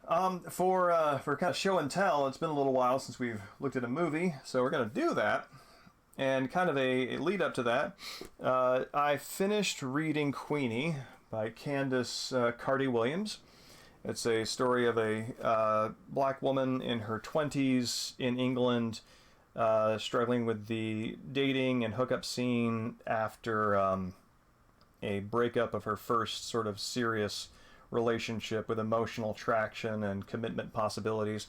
For kind of show and tell, it's been a little while since we've looked at a movie, so we're going to do that. And kind of a lead up to that, I finished reading Queenie by Candace Carty-Williams. It's a story of a black woman in her 20s in England, struggling with the dating and hookup scene after a breakup of her first sort of serious relationship with emotional traction and commitment possibilities,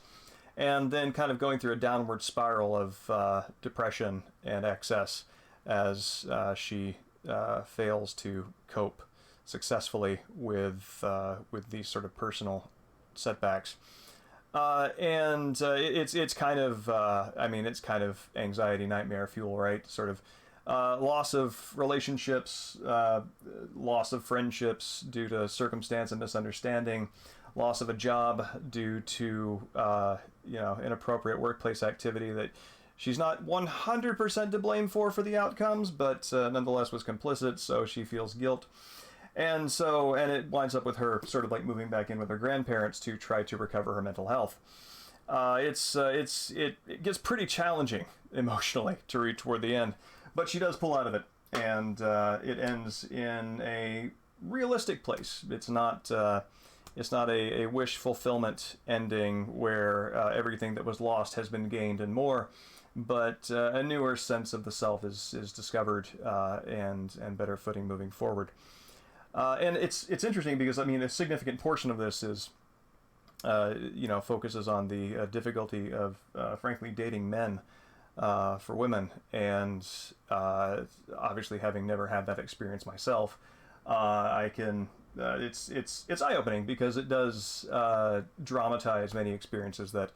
and then kind of going through a downward spiral of depression and excess as she fails to cope successfully with these sort of personal setbacks. It's kind of it's kind of anxiety nightmare fuel, right? Sort of loss of relationships, loss of friendships due to circumstance and misunderstanding, loss of a job due to inappropriate workplace activity that she's not 100% to blame for the outcomes, but nonetheless was complicit, so she feels guilt. And it winds up with her sort of like moving back in with her grandparents to try to recover her mental health. It gets pretty challenging emotionally to read toward the end, but she does pull out of it, and it ends in a realistic place. It's not a wish fulfillment ending where everything that was lost has been gained and more, but a newer sense of the self is discovered and better footing moving forward. And it's interesting because a significant portion of this is focuses on the difficulty of frankly dating men for women, and obviously having never had that experience myself, I can it's eye-opening because it does dramatize many experiences that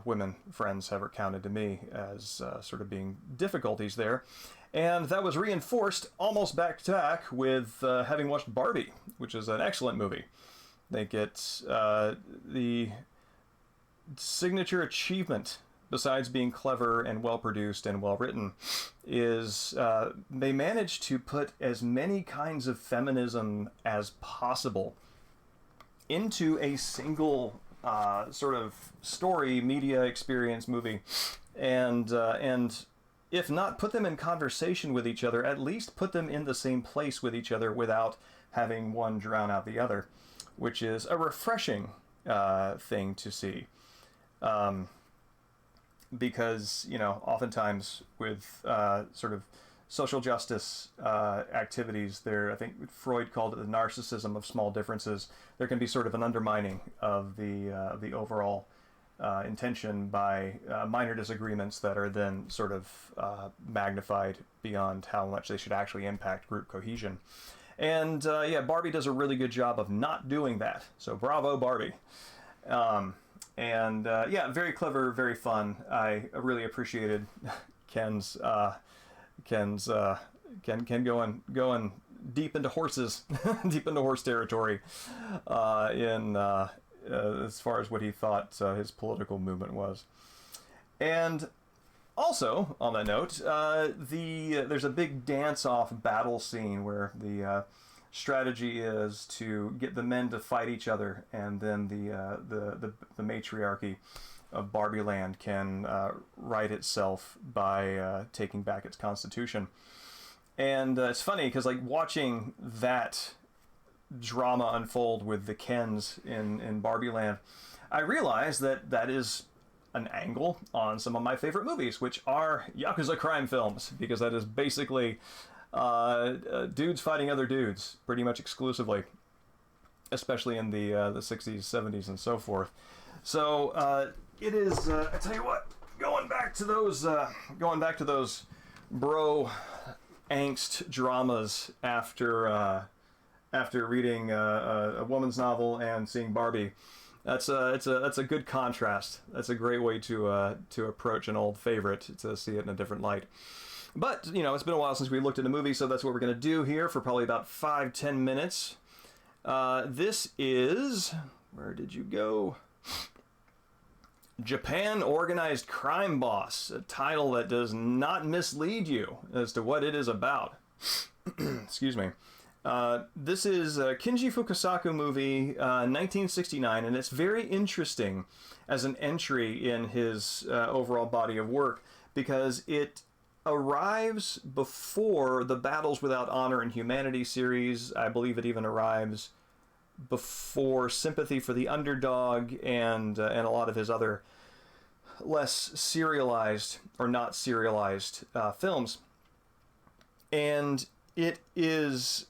women friends have recounted to me as sort of being difficulties there. And that was reinforced almost back to back with having watched Barbie, which is an excellent movie. I think it's the signature achievement, besides being clever and well-produced and well-written, is they managed to put as many kinds of feminism as possible into a single sort of story, media experience movie, and if not put them in conversation with each other, at least put them in the same place with each other without having one drown out the other, which is a refreshing thing to see. Because, oftentimes with sort of social justice activities, I think Freud called it the narcissism of small differences. There can be sort of an undermining of the overall intention by minor disagreements that are then sort of magnified beyond how much they should actually impact group cohesion. And Barbie does a really good job of not doing that. So bravo, Barbie. Very clever, very fun. I really appreciated Ken's Ken going deep into horses, deep into horse territory, as far as what he thought his political movement was. And also, on that note, there's a big dance-off battle scene where the strategy is to get the men to fight each other, and then the matriarchy of Barbie Land can right itself by taking back its constitution. And it's funny because watching that drama unfold with the Kens in Barbie Land, I realized that is an angle on some of my favorite movies, which are Yakuza crime films, because that is basically dudes fighting other dudes pretty much exclusively, especially in the 60s, 70s, and so forth. So it is, I tell you what, going back to those bro angst dramas after reading a woman's novel and seeing Barbie. That's a good contrast. That's a great way to approach an old favorite, to see it in a different light. But it's been a while since we looked at a movie, so that's what we're going to do here for probably about 5-10 minutes. This is, where did you go? Japan Organized Crime Boss, a title that does not mislead you as to what it is about. Excuse me. This is a Kinji Fukasaku movie, 1969, and it's very interesting as an entry in his overall body of work because it arrives before the Battles Without Honor and Humanity series. I believe it even arrives before Sympathy for the Underdog and a lot of his other less serialized or not serialized films. And it is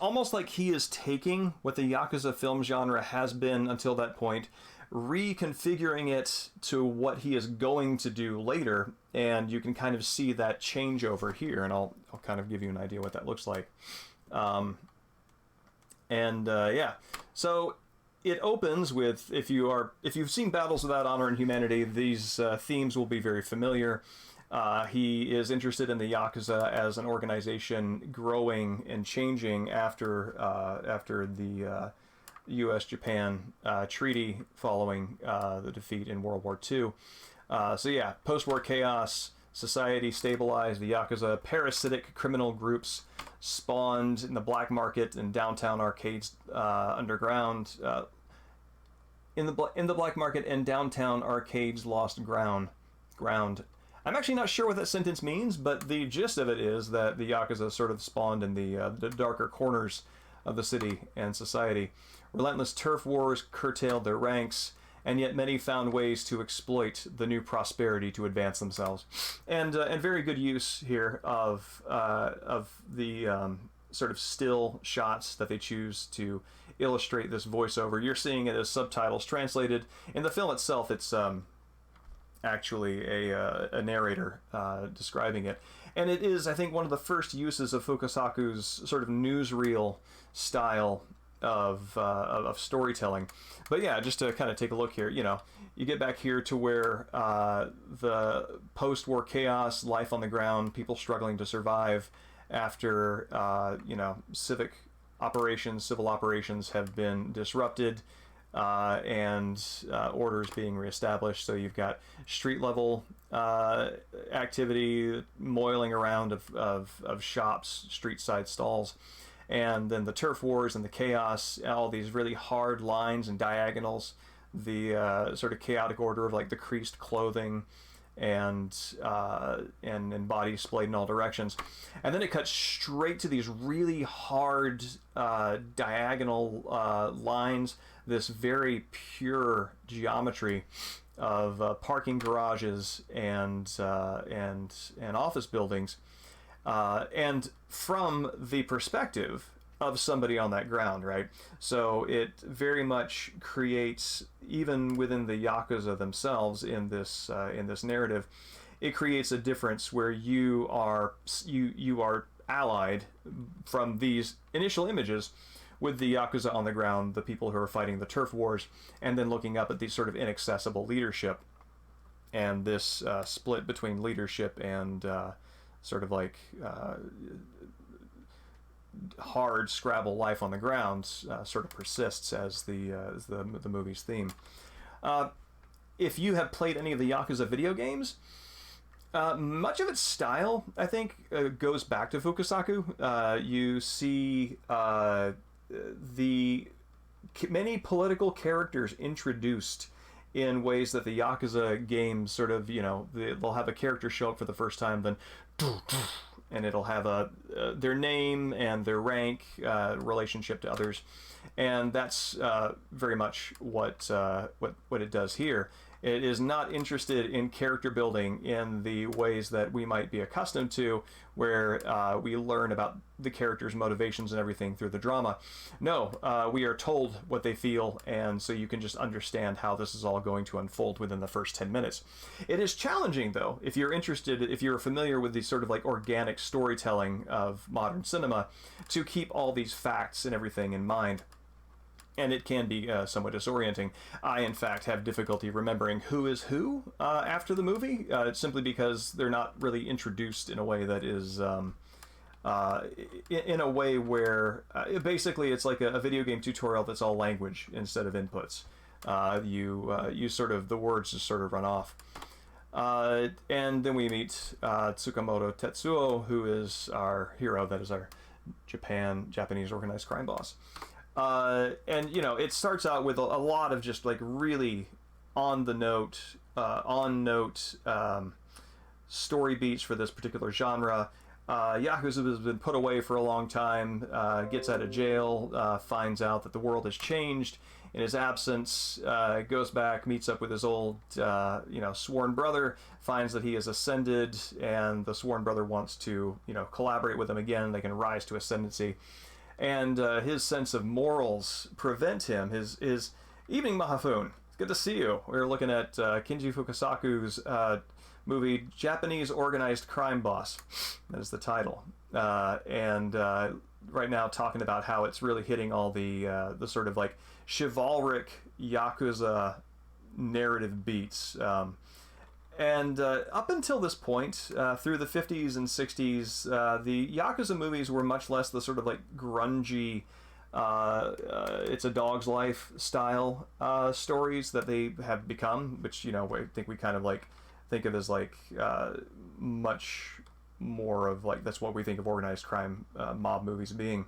almost like he is taking what the Yakuza film genre has been until that point, reconfiguring it to what he is going to do later, and you can kind of see that changeover here, and I'll kind of give you an idea what that looks like. Yeah, so it opens with, if you've seen Battles Without Honor and Humanity, these themes will be very familiar. He is interested in the Yakuza as an organization growing and changing after the U.S.-Japan treaty following the defeat in World War II. So yeah, post-war chaos, society stabilized, the Yakuza, parasitic criminal groups spawned in the black market and downtown arcades underground. In the black market and downtown arcades lost ground. I'm actually not sure what that sentence means, but the gist of it is that the Yakuza sort of spawned in the darker corners of the city and society. Relentless turf wars curtailed their ranks, and yet many found ways to exploit the new prosperity to advance themselves. And very good use here of the sort of still shots that they choose to illustrate this voiceover. You're seeing it as subtitles translated. In the film itself, it's actually a narrator describing it. And it is, I think, one of the first uses of Fukasaku's sort of newsreel style of storytelling. But yeah, just to kind of take a look here, you get back here to where the post-war chaos, life on the ground, people struggling to survive after, civil operations have been disrupted, and orders being reestablished. So you've got street level activity, moiling around of shops, street side stalls, and then the turf wars and the chaos, all these really hard lines and diagonals, the sort of chaotic order of like the creased clothing and bodies splayed in all directions. And then it cuts straight to these really hard diagonal lines, this very pure geometry of parking garages and office buildings, and from the perspective of somebody on that ground, right? So it very much creates, even within the Yakuza themselves in this narrative, it creates a difference where you are allied from these initial images with the Yakuza on the ground, the people who are fighting the turf wars, and then looking up at these sort of inaccessible leadership, and this split between leadership and sort of like hard Scrabble life on the ground sort of persists as the movie's theme. If you have played any of the Yakuza video games, much of its style, I think, goes back to Fukasaku. You see the many political characters introduced in ways that the Yakuza games sort of, they'll have a character show up for the first time, then and it'll have their name and their rank, relationship to others, and that's very much what it does here. It is not interested in character building in the ways that we might be accustomed to, where we learn about the characters' motivations and everything through the drama. No, we are told what they feel, and so you can just understand how this is all going to unfold within the first 10 minutes. It is challenging, though, if you're familiar with the sort of like organic storytelling of modern cinema, to keep all these facts and everything in mind. And it can be somewhat disorienting. I, in fact, have difficulty remembering who is who after the movie, simply because they're not really introduced in a way that is, in a way where basically it's like a video game tutorial that's all language instead of inputs. You sort of, the words just sort of run off. And then we meet Tsukamoto Tetsuo, who is our hero, that is our Japanese organized crime boss. And you know, it starts out with a lot of just like really on note story beats for this particular genre. Yakuza has been put away for a long time, gets out of jail, finds out that the world has changed in his absence, goes back, meets up with his old, sworn brother, finds that he has ascended, and the sworn brother wants to, collaborate with him again. They can rise to ascendancy. And his sense of morals prevent him. His evening, Mahafun. It's good to see you. We're looking at Kinji Fukasaku's movie Japanese Organized Crime Boss. That is the title. And right now talking about how it's really hitting all the sort of like chivalric Yakuza narrative beats. And up until this point, through the 50s and 60s, the Yakuza movies were much less the sort of like grungy, it's a dog's life style stories that they have become, which, I think we kind of like think of as like much more of like, that's what we think of organized crime mob movies being.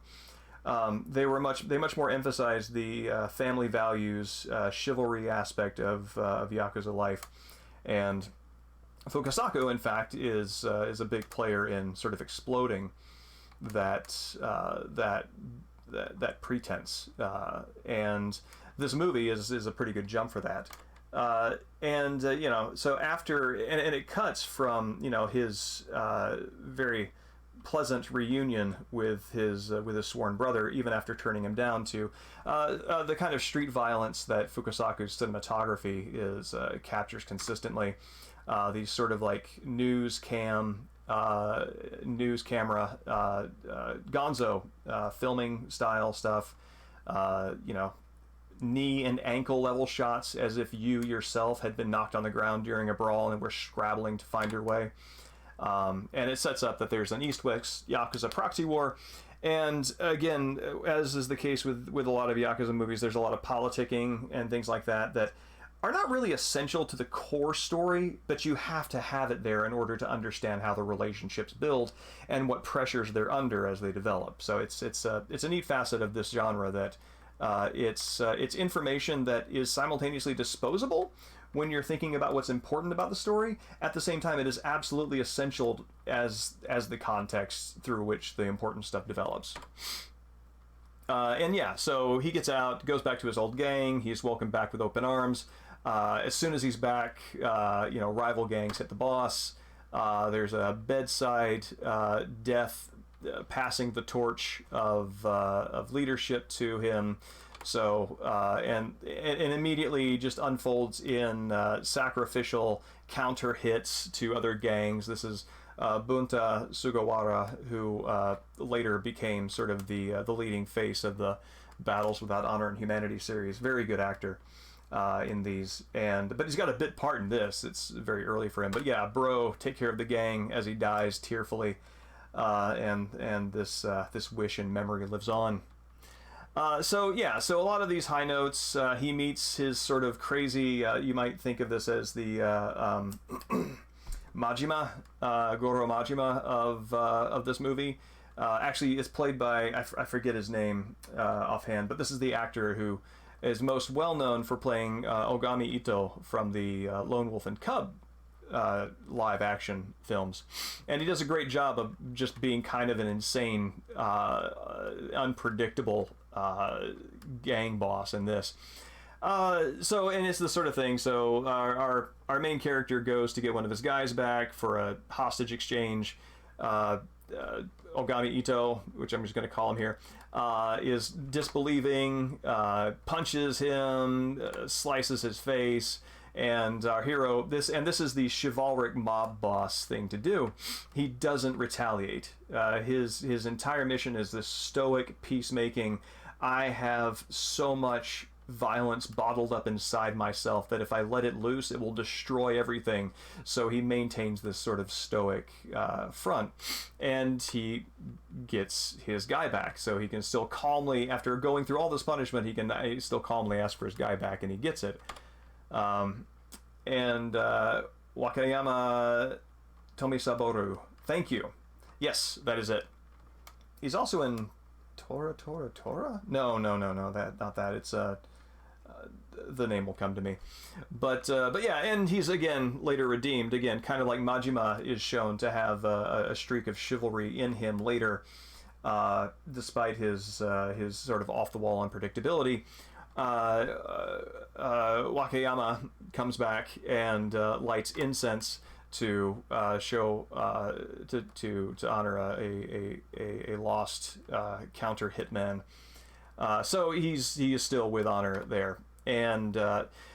They much more emphasized the family values, chivalry aspect of Yakuza life. And Fukasaku, in fact, is a big player in sort of exploding that pretense, and this movie is a pretty good jump for that. So after and it cuts from his very pleasant reunion with his sworn brother, even after turning him down, to the kind of street violence that Fukasaku's cinematography captures consistently. These sort of like news camera gonzo filming style stuff, knee and ankle level shots as if you yourself had been knocked on the ground during a brawl and were scrabbling to find your way. And it sets up that there's an East-West Yakuza proxy war. And again, as is the case with a lot of Yakuza movies, there's a lot of politicking and things like that are not really essential to the core story, but you have to have it there in order to understand how the relationships build and what pressures they're under as they develop. So it's a neat facet of this genre that it's information that is simultaneously disposable when you're thinking about what's important about the story. At the same time, it is absolutely essential as the context through which the important stuff develops. So he gets out, goes back to his old gang. He's welcomed back with open arms. As soon as he's back, rival gangs hit the boss. There's a bedside death, passing the torch of leadership to him. So and immediately just unfolds in sacrificial counter hits to other gangs. This is Bunta Sugawara, who later became sort of the leading face of the Battles Without Honor and Humanity series. Very good actor in these, but he's got a bit part in this. It's very early for him, but yeah, bro, take care of the gang as he dies tearfully, and this wish and memory lives on. So a lot of these high notes. He meets his sort of crazy. You might think of this as the Majima, Goro Majima of this movie. Actually, it's played by I forget his name offhand, but this is the actor who is most well known for playing Ogami Ito from the Lone Wolf and Cub live action films, and he does a great job of just being kind of an insane, unpredictable gang boss in this. And it's the sort of thing. So our main character goes to get one of his guys back for a hostage exchange. Ogami Ito, which I'm just going to call him here, is disbelieving, punches him, slices his face, and our hero, this is the chivalric mob boss thing to do. He doesn't retaliate. His entire mission is this stoic peacemaking. I have so much violence bottled up inside myself that if I let it loose, it will destroy everything. So he maintains this sort of stoic front, and he gets his guy back. So he can still calmly, after going through all this punishment, he still calmly ask for his guy back, and he gets it. Wakayama Tomisaboru. Thank you. Yes, that is it. He's also in Tora? No. That not that. It's the name will come to me. But yeah, and he's again later redeemed. Again, kind of like Majima is shown to have a streak of chivalry in him later, despite his sort of off the wall unpredictability. Wakayama comes back and lights incense to show to honor a lost counter hitman. So he is still with honor there, and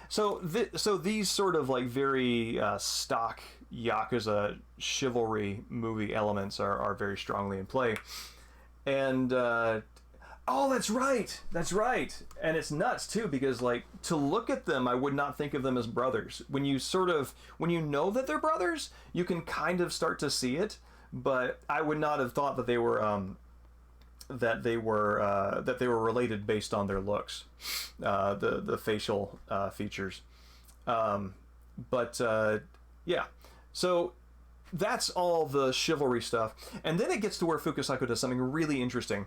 so these sort of like very stock Yakuza chivalry movie elements are very strongly in play, and oh, that's right, and it's nuts too, because like to look at them, I would not think of them as brothers. When you know that they're brothers, you can kind of start to see it, but I would not have thought that they were related based on their looks, the facial features, but yeah. So that's all the chivalry stuff, and then it gets to where Fukusaku does something really interesting.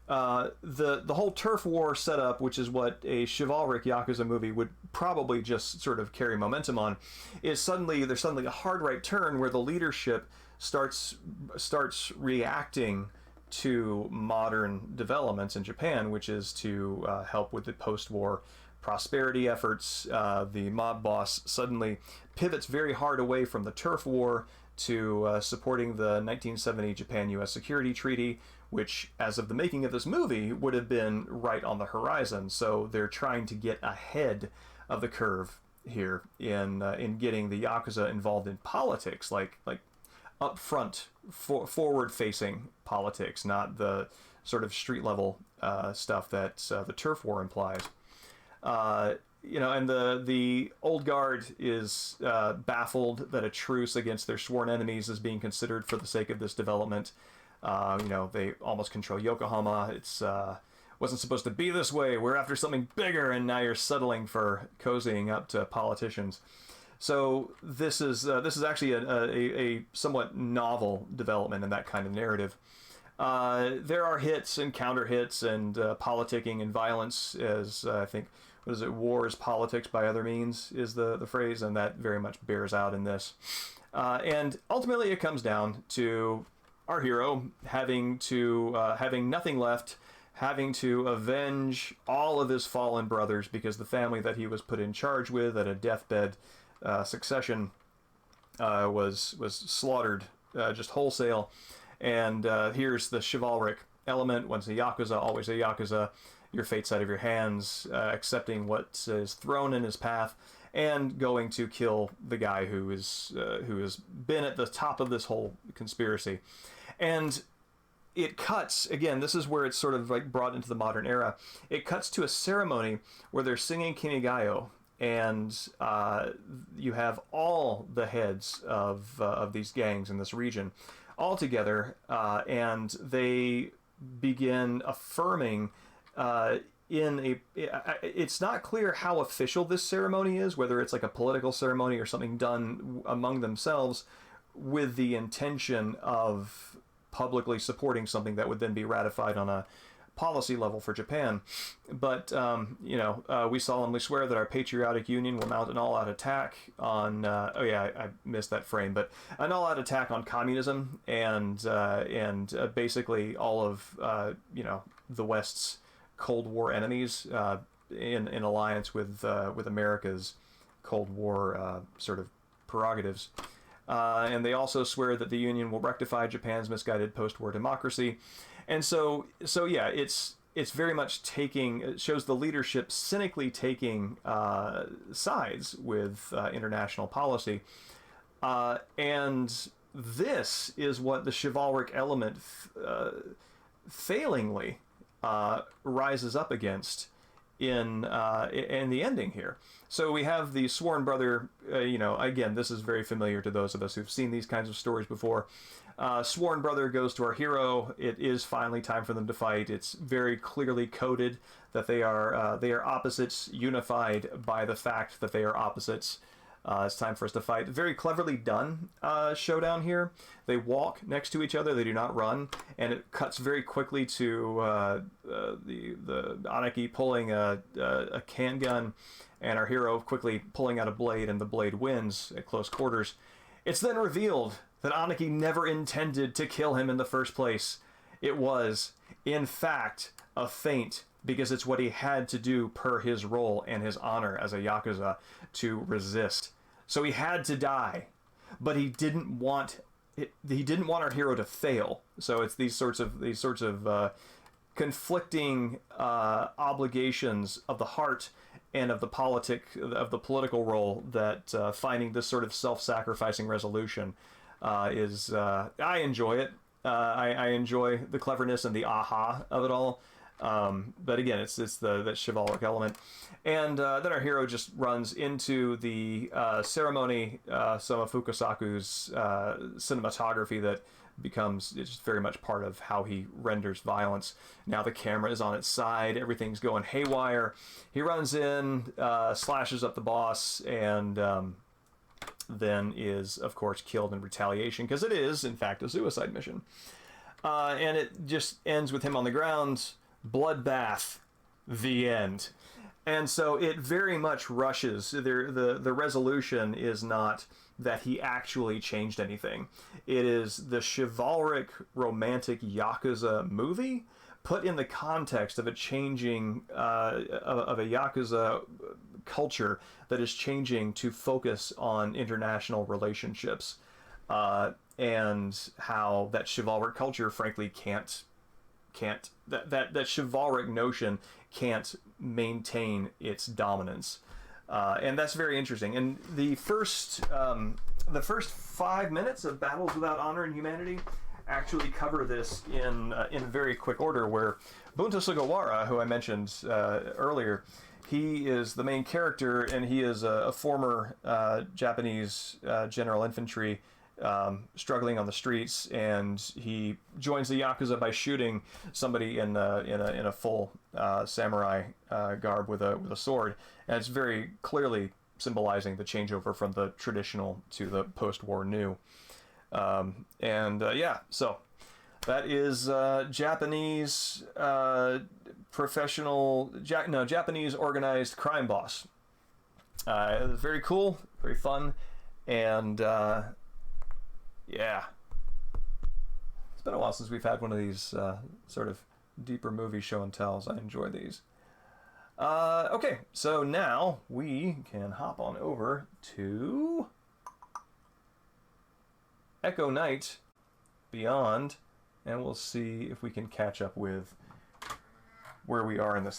The whole turf war setup, which is what a chivalric Yakuza movie would probably just sort of carry momentum on, is there's suddenly a hard right turn where the leadership starts reacting to modern developments in Japan, which is to help with the post-war prosperity efforts. The mob boss suddenly pivots very hard away from the turf war to supporting the 1970 Japan-U.S. Security Treaty, which, as of the making of this movie, would have been right on the horizon. So they're trying to get ahead of the curve here in getting the Yakuza involved in politics, like upfront, forward-facing politics, not the sort of street-level stuff that the turf war implies. And the old guard is baffled that a truce against their sworn enemies is being considered for the sake of this development. They almost control Yokohama. It's wasn't supposed to be this way. We're after something bigger, and now you're settling for cozying up to politicians. So this is actually a somewhat novel development in that kind of narrative. There are hits and counter hits and politicking and violence, as I think, what is it, war is politics by other means is the phrase, and that very much bears out in this. And ultimately it comes down to our hero having nothing left, having to avenge all of his fallen brothers, because the family that he was put in charge with at a deathbed succession was slaughtered just wholesale. And here's the chivalric element: once a Yakuza, always a Yakuza. Your fate's out of your hands, accepting what is thrown in his path, and going to kill the guy who has been at the top of this whole conspiracy. And it cuts, again, this is where it's sort of like brought into the modern era. It cuts to a ceremony where they're singing Kimigayo, and you have all the heads of these gangs in this region all together, and they begin affirming it's not clear how official this ceremony is, whether it's like a political ceremony or something done among themselves with the intention of publicly supporting something that would then be ratified on a policy level for Japan. But we solemnly swear that our patriotic union will mount an all-out attack on I missed that frame, but an all-out attack on communism and basically all of the West's Cold War enemies in alliance with America's Cold War sort of prerogatives. And they also swear that the Union will rectify Japan's misguided post-war democracy. And so yeah, it's very much it shows the leadership cynically taking sides with international policy. And this is what the chivalric element failingly rises up against in the ending here. So we have the sworn brother, again, this is very familiar to those of us who've seen these kinds of stories before. Sworn brother goes to our hero. It is finally time for them to fight. It's very clearly coded that they are opposites, unified by the fact that they are opposites. It's time for us to fight. Very cleverly done showdown here. They walk next to each other. They do not run, and it cuts very quickly to the Aniki pulling a can gun, and our hero quickly pulling out a blade, and the blade wins at close quarters. It's then revealed that Aniki never intended to kill him in the first place. It was, in fact, a feint, because it's what he had to do per his role and his honor as a Yakuza to resist. So he had to die, but he didn't want our hero to fail. So it's these sorts of conflicting obligations of the heart and of the political role that finding this sort of self-sacrificing resolution is. I enjoy it. I enjoy the cleverness and the aha of it all. But again, it's that chivalric element. And then our hero just runs into the ceremony, Soma Fukasaku's cinematography that becomes it's very much part of how he renders violence. Now the camera is on its side, everything's going haywire. He runs in, slashes up the boss, and then is, of course, killed in retaliation, because it is, in fact, a suicide mission. And it just ends with him on the ground, bloodbath, the end. And so it very much rushes. The resolution is not that he actually changed anything. It is the chivalric, romantic Yakuza movie put in the context of a changing, of a Yakuza culture that is changing to focus on international relationships, and how that chivalric culture, frankly, can't that chivalric notion can't maintain its dominance, and that's very interesting. And the first 5 minutes of Battles Without Honor and Humanity actually cover this in very quick order, where Bunta Sugawara, who I mentioned earlier, he is the main character, and he is a former Japanese general infantry struggling on the streets, and he joins the Yakuza by shooting somebody in a full samurai garb with a sword, and it's very clearly symbolizing the changeover from the traditional to the post-war new. Yeah, so that is Japanese Japanese organized crime boss. It was very cool, very fun, and yeah, it's been a while since we've had one of these sort of deeper movie show and tells. I enjoy these. Okay, so now we can hop on over to Echo Night Beyond, and we'll see if we can catch up with where we are in this